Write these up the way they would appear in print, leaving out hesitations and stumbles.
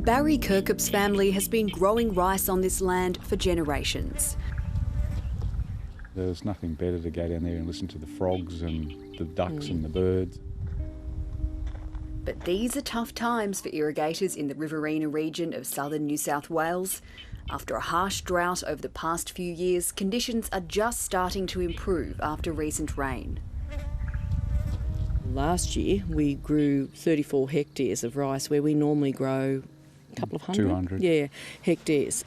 Barry Kirkup's family has been growing rice on this land for generations. There's nothing better to go down there and listen to the frogs and the ducks and the birds. But these are tough times for irrigators in the Riverina region of southern New South Wales. After a harsh drought over the past few years, conditions are just starting to improve after recent rain. Last year we grew 34 hectares of rice where we normally grow a couple of hundred. 200. Hectares.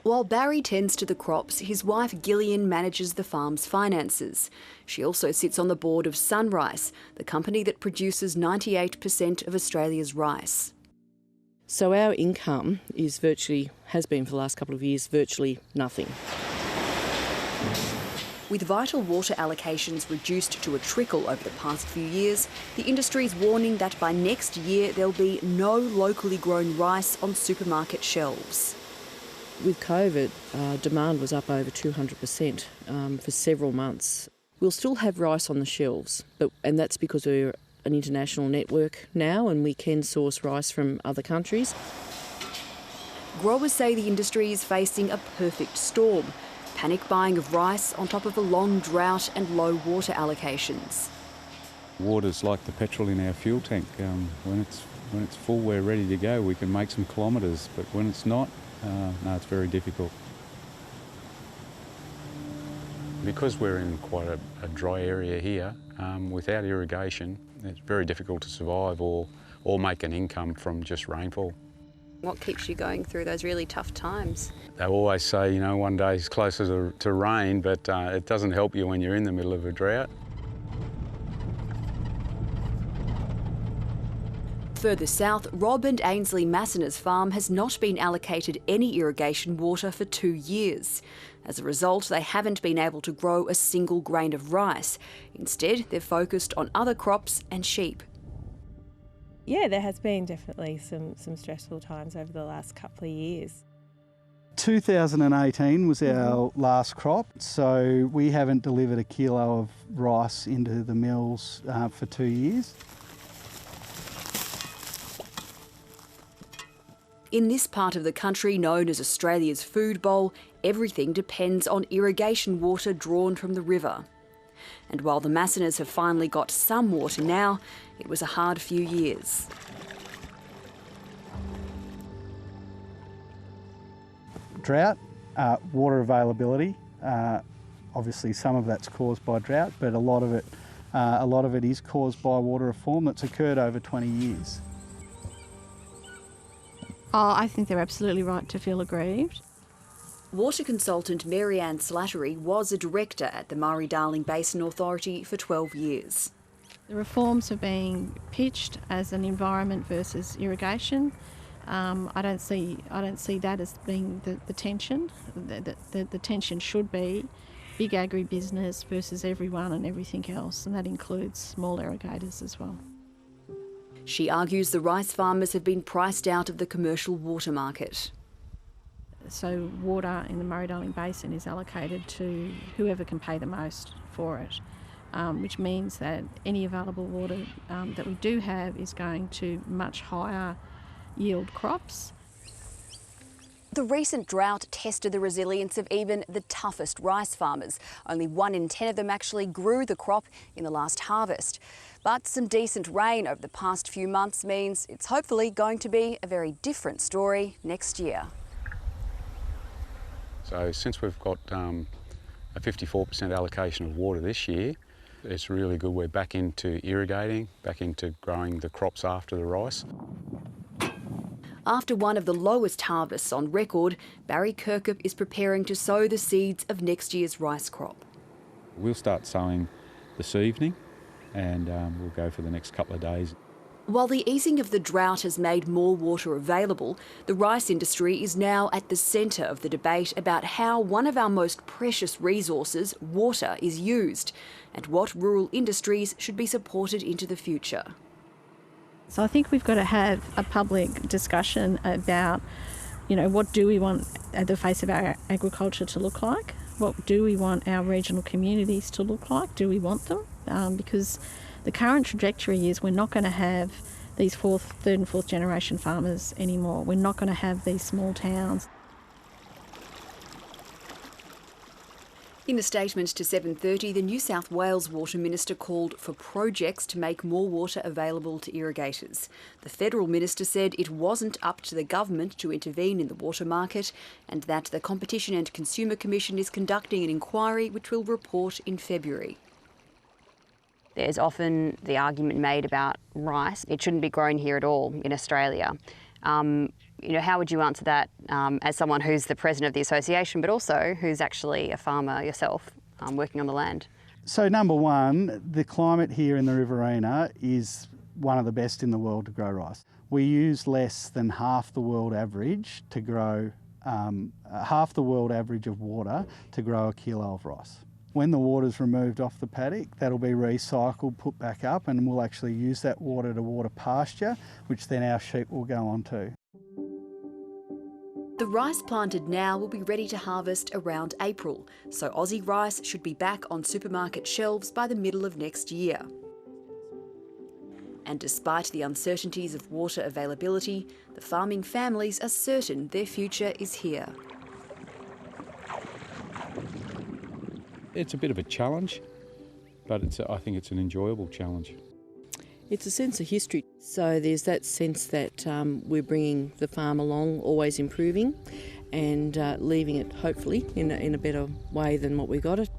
While Barry tends to the crops, his wife Gillian manages the farm's finances. She also sits on the board of Sunrice, the company that produces 98% of Australia's rice. So our income has been for the last couple of years, virtually nothing. With vital water allocations reduced to a trickle over the past few years, the industry's warning that by next year there'll be no locally grown rice on supermarket shelves. With COVID, demand was up over 200% for several months. We'll still have rice on the shelves, and that's because we're an international network now and we can source rice from other countries. Growers say the industry is facing a perfect storm. Panic buying of rice on top of a long drought and low water allocations. Water's like the petrol in our fuel tank. When it's full, we're ready to go. We can make some kilometres, but when it's not, no, it's very difficult. Because we're in quite a dry area here, without irrigation, it's very difficult to survive or make an income from just rainfall. What keeps you going through those really tough times? They always say, one day is closer to rain, but it doesn't help you when you're in the middle of a drought. Further south, Rob and Ainsley Massina's farm has not been allocated any irrigation water for 2 years. As a result, they haven't been able to grow a single grain of rice. Instead, they're focused on other crops and sheep. Yeah, there has been definitely some stressful times over the last couple of years. 2018 was our last crop, so we haven't delivered a kilo of rice into the mills for 2 years. In this part of the country known as Australia's Food Bowl, everything depends on irrigation water drawn from the river. And while the Massinas have finally got some water now, it was a hard few years. Drought, water availability, obviously some of that's caused by drought, but a lot of it is caused by water reform that's occurred over 20 years. Oh, I think they're absolutely right to feel aggrieved. Water consultant Mary-Anne Slattery was a director at the Murray-Darling Basin Authority for 12 years. The reforms are being pitched as an environment versus irrigation. I don't see that as being the tension. The tension should be big agribusiness versus everyone and everything else, and that includes small irrigators as well. She argues the rice farmers have been priced out of the commercial water market. So water in the Murray-Darling Basin is allocated to whoever can pay the most for it, which means that any available water that we do have is going to much higher yield crops. The recent drought tested the resilience of even the toughest rice farmers. Only 1 in 10 of them actually grew the crop in the last harvest. But some decent rain over the past few months means it's hopefully going to be a very different story next year. So since we've got a 54% allocation of water this year, it's really good. We're back into irrigating, back into growing the crops after the rice. After one of the lowest harvests on record, Barry Kirkup is preparing to sow the seeds of next year's rice crop. We'll start sowing this evening and we'll go for the next couple of days. While the easing of the drought has made more water available, the rice industry is now at the centre of the debate about how one of our most precious resources, water, is used and what rural industries should be supported into the future. So I think we've got to have a public discussion about, what do we want the face of our agriculture to look like? What do we want our regional communities to look like? Do we want them? Because the current trajectory is we're not going to have these third and fourth generation farmers anymore. We're not going to have these small towns. In a statement to 7:30, the New South Wales Water Minister called for projects to make more water available to irrigators. The federal minister said it wasn't up to the government to intervene in the water market and that the Competition and Consumer Commission is conducting an inquiry which will report in February. There's often the argument made about rice. It shouldn't be grown here at all in Australia. How would you answer that as someone who's the president of the association, but also who's actually a farmer yourself, working on the land? So number one, the climate here in the Riverina is one of the best in the world to grow rice. We use less than half the world average to grow, half the world average of water to grow a kilo of rice. When the water's removed off the paddock, that'll be recycled, put back up, and we'll actually use that water to water pasture, which then our sheep will go on to. The rice planted now will be ready to harvest around April, so Aussie rice should be back on supermarket shelves by the middle of next year. And despite the uncertainties of water availability, the farming families are certain their future is here. It's a bit of a challenge, but I think it's an enjoyable challenge. It's a sense of history. So there's that sense that we're bringing the farm along, always improving, and leaving it hopefully in a better way than what we got it.